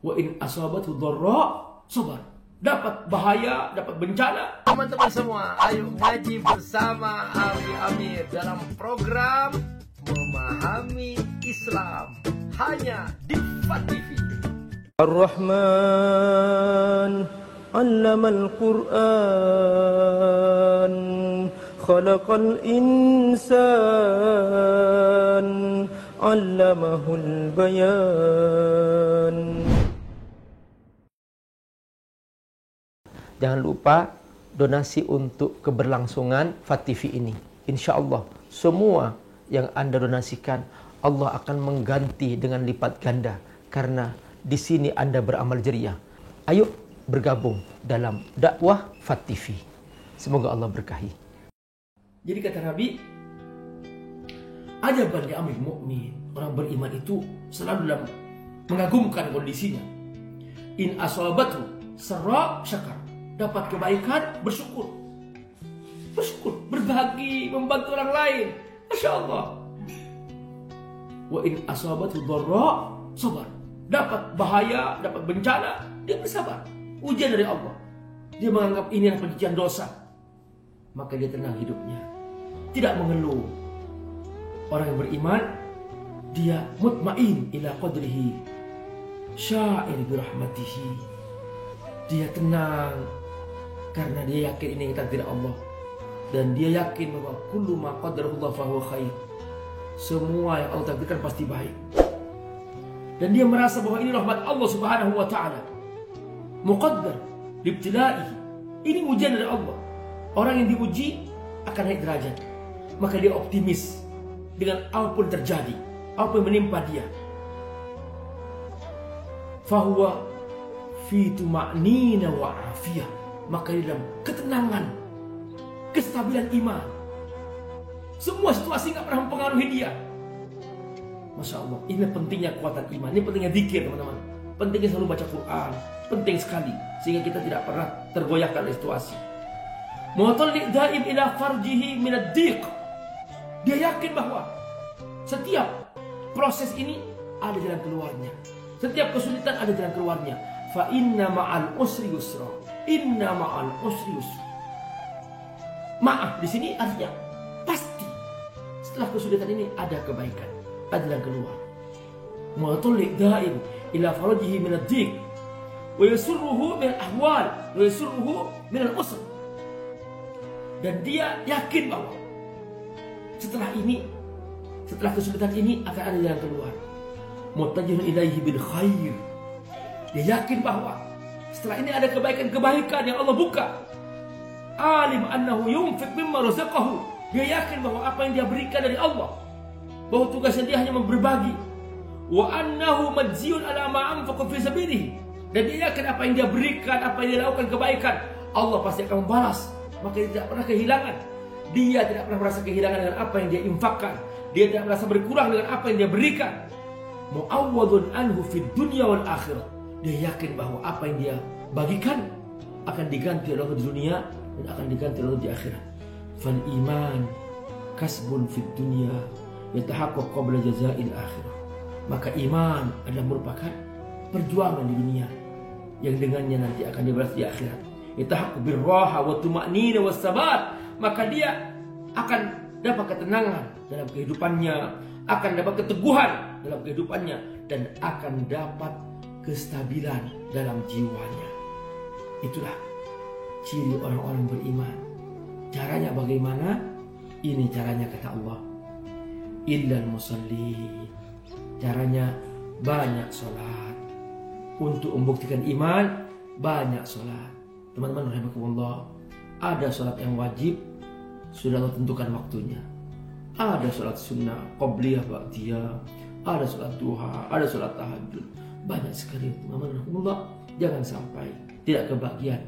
Wa in asabathu dharra sabar. Dapat bahaya, dapat bencana. Teman-teman semua, ayo ngaji bersama Abi Amir dalam program Memahami Islam hanya di FAT TV. Ar-Rahman 'allamal Qur'an, khalaqal insan, 'allamahul bayan. Jangan lupa donasi untuk keberlangsungan FAT TV ini. Insya Allah semua yang Anda donasikan Allah akan mengganti dengan lipat ganda, karena di sini Anda beramal jariah. Ayo bergabung dalam dakwah FAT TV. Semoga Allah berkahi. Jadi kata Nabi, ajaban li amril mu'min, orang beriman itu selalu dalam mengagumkan kondisinya. In asabatu sarra syakar, dapat kebaikan bersyukur, berbagi, membantu orang lain. Masya Allah. Wa in asabatu dharra sabar, dapat bahaya, dapat bencana, dia bersabar. Ujian dari Allah. Dia menganggap ini adalah pencucian dosa, maka dia tenang hidupnya, tidak mengeluh. Orang yang beriman, dia mutmain ila qadrihi sya'ir birahmatihi. Dia tenang karena dia yakin ini takdir Allah, dan dia yakin bahwa kullu ma qadarullah fahuwa khair. Semua yang Allah takdirkan pasti baik. Dan dia merasa bahwa ini rahmat Allah Subhanahu wa taala. Muqaddar libtilaihi. Ini ujian dari Allah. Orang yang diuji akan naik derajat. Maka dia optimis dengan apapun terjadi, apa yang menimpa dia. Fahuwa fi tuma'nina wa afiyah. Maka di dalam ketenangan, kestabilan iman, semua situasi nggak pernah mempengaruhi dia. Masya Allah, ini pentingnya kekuatan iman, ini pentingnya zikir teman-teman, pentingnya selalu baca Quran, penting sekali sehingga kita tidak pernah tergoyahkan oleh situasi. Mu'talliq daim ila farjihi minad diq. Dia yakin bahwa setiap proses ini ada jalan keluarnya, setiap kesulitan ada jalan keluarnya. Fa inna ma'al usri yusra. Inna ma'al usri yusra. Maaf di sini artinya pasti setelah kesulitan ini ada kebaikan, ada jalan keluar. Mu'talliq daim ila farajihi min ad-diq wa yasurruhu min al-ahwal wa yasurruhu min al-usr. Dan dia yakin bahwa setelah ini, setelah kesulitan ini akan ada jalan keluar. Mutajjihun ilaihi bil khair. Dia yakin bahwa setelah ini ada kebaikan-kebaikan yang Allah buka. Alim annahu yunfiq mimma razaqahu. Dia yakin bahwa apa yang dia berikan dari Allah, bahwa tugasnya dia hanya berbagi. Wa annahu majziyun ala ma anfaqa fi sabilihi. Dan dia yakin apa yang dia berikan, apa yang dia lakukan kebaikan, Allah pasti akan membalas. Maka dia tidak pernah kehilangan. Dia tidak pernah merasa kehilangan dengan apa yang dia infakkan. Dia tidak merasa berkurang dengan apa yang dia berikan. Mu'awwadun anhu fid dunya wal akhirah. Dia yakin bahwa apa yang dia bagikan akan diganti oleh Allah di dunia dan akan diganti oleh Allah di akhirat. Fal iman kasbun fid dunya yatahaqqaq qabla jazaa'il akhirah. Maka iman adalah merupakan perjuangan di dunia yang dengannya nanti akan dibalas di akhirat. Yatahaqqaq birraha wa tuma'nina was sabat. Maka dia akan dapat ketenangan dalam kehidupannya, akan dapat keteguhan dalam kehidupannya, dan akan dapat kestabilan dalam jiwanya. Itulah ciri orang-orang beriman. Caranya bagaimana? Ini caranya kata Allah, illal musallin. Caranya banyak sholat. Untuk membuktikan iman, banyak sholat. Teman-teman rahimakumullah, ada sholat yang wajib sudah Allah tentukan waktunya. Ada sholat sunnah, qobliyah, ba'diyah, ada sholat duha, ada sholat tahajud. Banyak sekali teman-teman. Jangan sampai tidak kebagian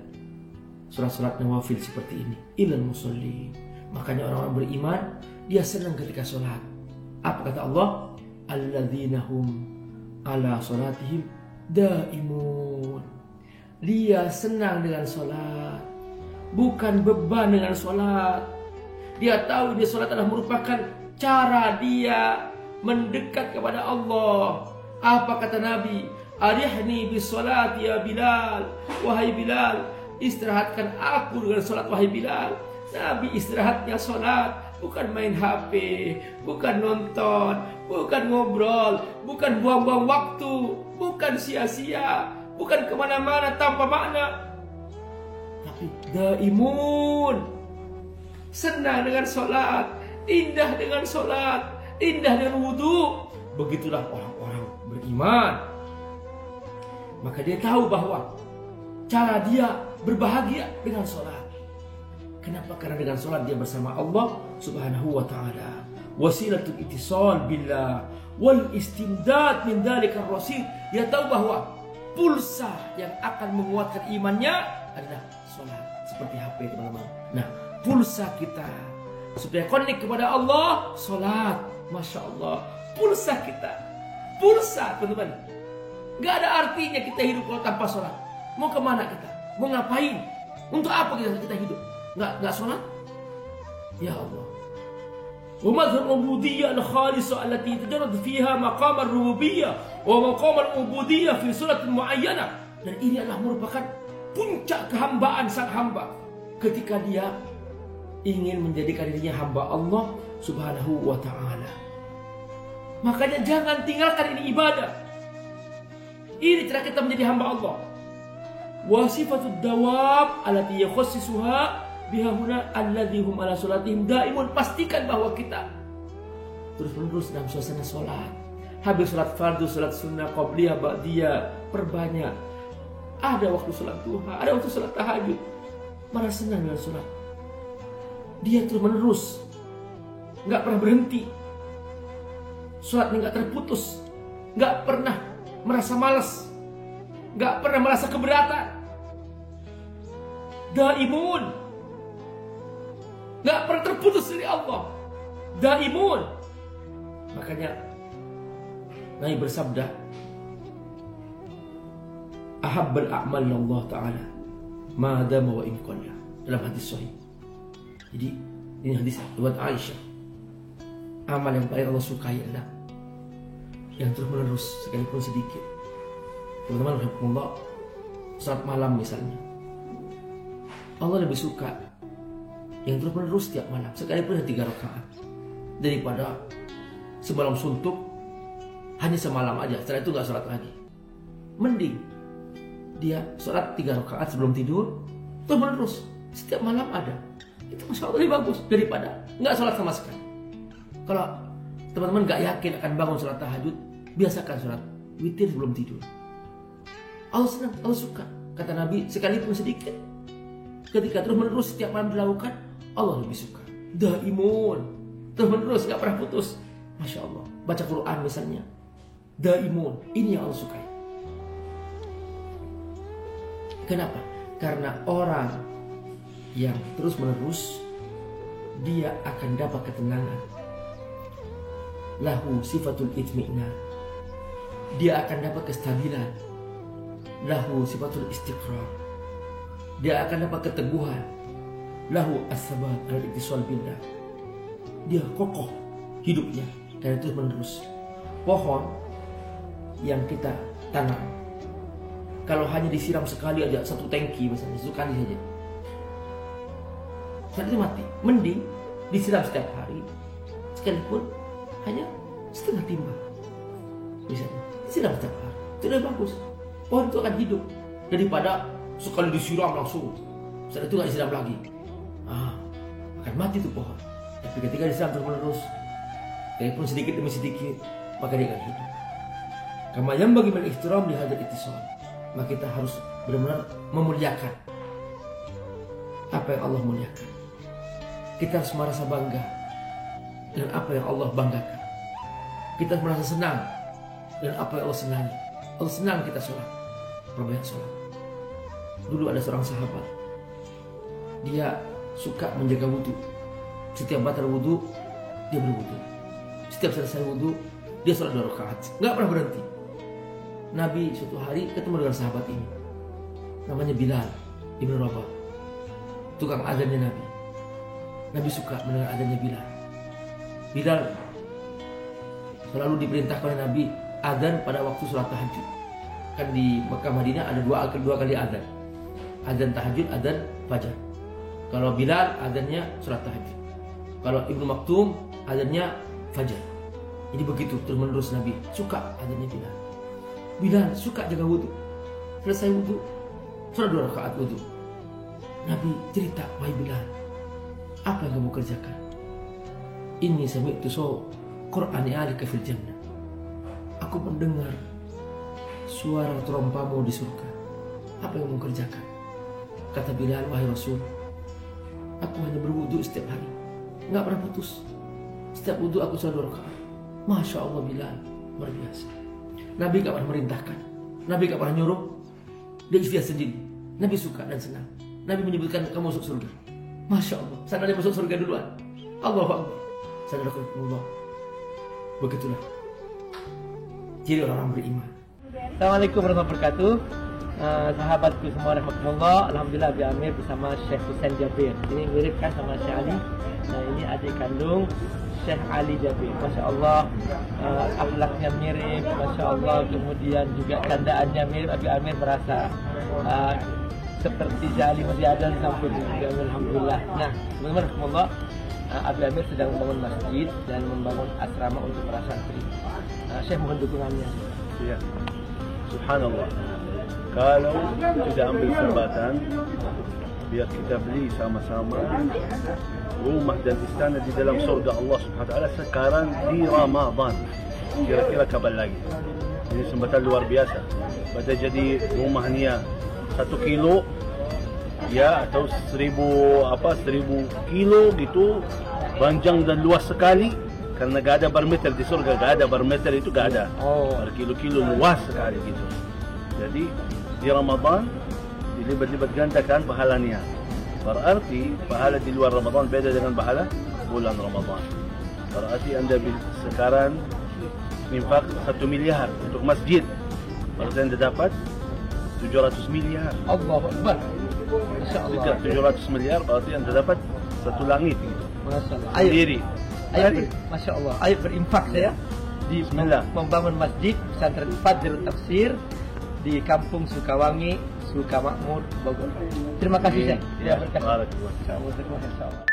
sholat-sholat nawafil seperti ini. Illal musallin. Makanya orang-orang beriman, dia senang ketika sholat. Apa kata Allah? Alladzina hum ala sholatihim daimun. Dia senang dengan sholat, bukan beban dengan sholat. Dia tahu dia sholat adalah merupakan cara dia mendekat kepada Allah. Apa kata Nabi? Arihni bis salat ya Bilal. Wahai Bilal, istirahatkan aku dengan salat wahai Bilal. Nabi istirahatnya salat, bukan main HP, bukan nonton, bukan ngobrol, bukan buang-buang waktu, bukan sia-sia, bukan kemana-mana tanpa makna. Tapi daimun, senang dengan salat, indah dengan salat, indah dengan wudu. Begitulah orang-orang beriman. Maka dia tahu bahwa cara dia berbahagia dengan salat. Kenapa? Karena dengan salat dia bersama Allah Subhanahu wa taala. Wasilatul ittisal billah wal istimdad min dzalikar rasil. Dia tahu bahwa pulsa yang akan menguatkan imannya adalah salat. Seperti HP, teman-teman. Nah, pulsa kita supaya connect kepada Allah, salat. Masya Allah, pulsa kita, pulsa, teman-teman. Gak ada artinya kita hidup kalau tanpa salat. Mau kemana kita? Mau ngapain? Untuk apa kita hidup? Nggak sholat? Ya Allah. ومظهر العبودية الخالصة التي تجرد فيها مقام الربوبية ومقام العبودية في سورة معينة. Dan ini adalah merupakan puncak kehambaan sang hamba ketika dia ingin menjadikan dirinya hamba Allah Subhanahu wa ta'ala. Makanya jangan tinggalkan ini ibadah. Ini cara kita menjadi hamba Allah. Wa sifatud dawab allati yakhassisuha biha huna alladzi hum ala salatihim daimun. Pastikan bahwa kita terus-menerus dalam suasana salat. Habis salat fardu, salat sunnah, qabliyah, ba'diyah, perbanyak. Ada waktu salat duha, ada waktu salat tahajud. Malah senang dengan salat. Dia terus-menerus, enggak pernah berhenti. Salatnya enggak terputus, enggak pernah merasa malas, enggak pernah merasa keberatan. Daimun, enggak pernah terputus dari Allah. Daimun. Makanya Nabi bersabda, ahabbal a'mal Allah Ta'ala ma dama wa in qalla, dalam hadis sahih. Jadi ini hadis riwayat Aisyah. Amal yang paling Allah sukai adalah yang terus menerus sekalipun sedikit. Teman-teman, alhamdulillah, salat malam misalnya, Allah lebih suka yang terus menerus setiap malam sekalipun 3 rakaat daripada semalam suntuk hanya semalam aja, setelah itu nggak sholat lagi. Mending dia sholat 3 rakaat sebelum tidur terus menerus setiap malam ada. Itu masya Allah lebih bagus daripada nggak sholat sama sekali. Kalau teman-teman nggak yakin akan bangun sholat tahajud, biasakan sholat witir sebelum tidur. Allah senang, Allah suka. Kata Nabi, sekalipun sedikit, ketika terus menerus setiap malam dilakukan, Allah lebih suka. Daimun, terus menerus nggak pernah putus. Masya Allah. Baca Quran misalnya, daimun, ini yang Allah sukai. Kenapa? Karena orang yang terus menerus, dia akan dapat ketenangan. Lahu sifatul itmi'na, dia akan dapat kestabilan. Lahu sifatul istiqrar, dia akan dapat keteguhan. Lahu as-sabat al-ittisal billah, dia kokoh hidupnya dan terus menerus. Pohon yang kita tanam, kalau hanya disiram sekali aja, 1 tangki misalnya, 1 kali saja, saat itu mati. Mending disiram setiap hari, sekalipun hanya setengah timah misalnya, disiram setiap hari, itu lebih bagus. Pohon itu akan hidup daripada sekali disiram langsung, saat itu nggak disiram lagi, akan mati tuh pohon. Tapi ketika disiram terus menerus, sekalipun sedikit demi sedikit, maka dia akan hidup. Kama yang bagi ihtiram di hadat ittisal, maka kita harus benar-benar memuliakan apa yang Allah muliakan. Kita harus merasa bangga dengan apa yang Allah banggakan. Kita harus merasa senang dengan apa yang Allah senangi. Allah senang kita sholat, perbanyak sholat. Dulu ada seorang sahabat, dia suka menjaga wudhu. Setiap batal wudhu, dia berwudhu. Setiap selesai wudhu, dia sholat 2 rakaat, nggak pernah berhenti. Nabi suatu hari ketemu dengan sahabat ini, namanya Bilal Ibn Rabah, tukang azannya Nabi. Nabi suka mendengar azannya Bilal. Bilal selalu diperintahkan oleh Nabi azan pada waktu sholat tahajud. Kan di Mekah Madinah ada dua kali adzan. Adzan tahajud, adzan fajar. Kalau Bilal adzannya surat tahajud. Kalau Ibnu Maktum adzannya fajar. Jadi begitu terus menerus Nabi suka adzannya Bilal. Bilal suka jaga wudu. Selesai wudu, sudah 2 rakaat wudu. Nabi cerita, wahai Bilal, apa yang kamu kerjakan? Ini sami'tu Qur'ani alika fil jannah. Aku mendengar suara terompamu di surga. Apa yang kamu kerjakan? Kata Bilal, wahai Rasul, aku hanya berwudu setiap hari, nggak pernah putus. Setiap wudu aku sudah 2 rakaat. Masya Allah Bilal, luar biasa. Nabi gak pernah merintahkan, Nabi gak pernah nyuruh, dia ikhtiar sendiri. Nabi suka dan senang. Nabi menyebutkan kamu masuk surga. Masya Allah, sana dia masuk surga duluan. Allahu Akbar. Sadaqallah. Begitulah ciri orang-orang beriman. Assalamualaikum warahmatullahi wabarakatuh. Sahabatku semua rahmatullah. Alhamdulillah Abi Amir bersama Syekh Husain Jabir. Ini mirip kan sama Syekh Ali. Nah ini adik kandung Syekh Ali Jabir. Masya Allah, akhlaknya mirip, Masya Allah. Kemudian juga candaannya mirip. Abi Amir merasa seperti Syekh Ali masih ada di samping Abi Amir. Alhamdulillah. Nah teman-teman rahmatullah, Abi Amir sedang membangun masjid dan membangun asrama untuk para santri. Syekh mohon dukungannya. Ya, subhanallah. Kalau tidak ambil kesempatan, biar kita beli sama-sama rumah dan istana di dalam surga Allah Subhanahu Wa Taala sekarang di Ramadan. Kira-kira kapan lagi? Ini kesempatan luar biasa. Pada jadi rumahnya 1 kilo, ya atau 1000 kilo gitu, panjang dan luas sekali. Karena gak ada bar meter di surga, gak ada bar meter itu gak ada. Per kilo-kilo luas sekali gitu. Jadi di Ramadan dilibat-libat gandakan pahalanya. Berarti pahala di luar Ramadan beda dengan pahala bulan Ramadan. Berarti Anda sekarang infak 1 miliar untuk masjid. Berarti Anda dapat 700 miliar. Allahu Akbar. Masya Allah. 700 miliar berarti Anda dapat 1 langit gitu. Masya Allah. Ayo. Masya Allah. Ayo berinfak saya di membangun masjid pesantren Fadlul Tafsir di Kampung Sukawangi, Sukamakmur, Bogor. Terima kasih Syekh. Ya, barakallah. Insya Allah.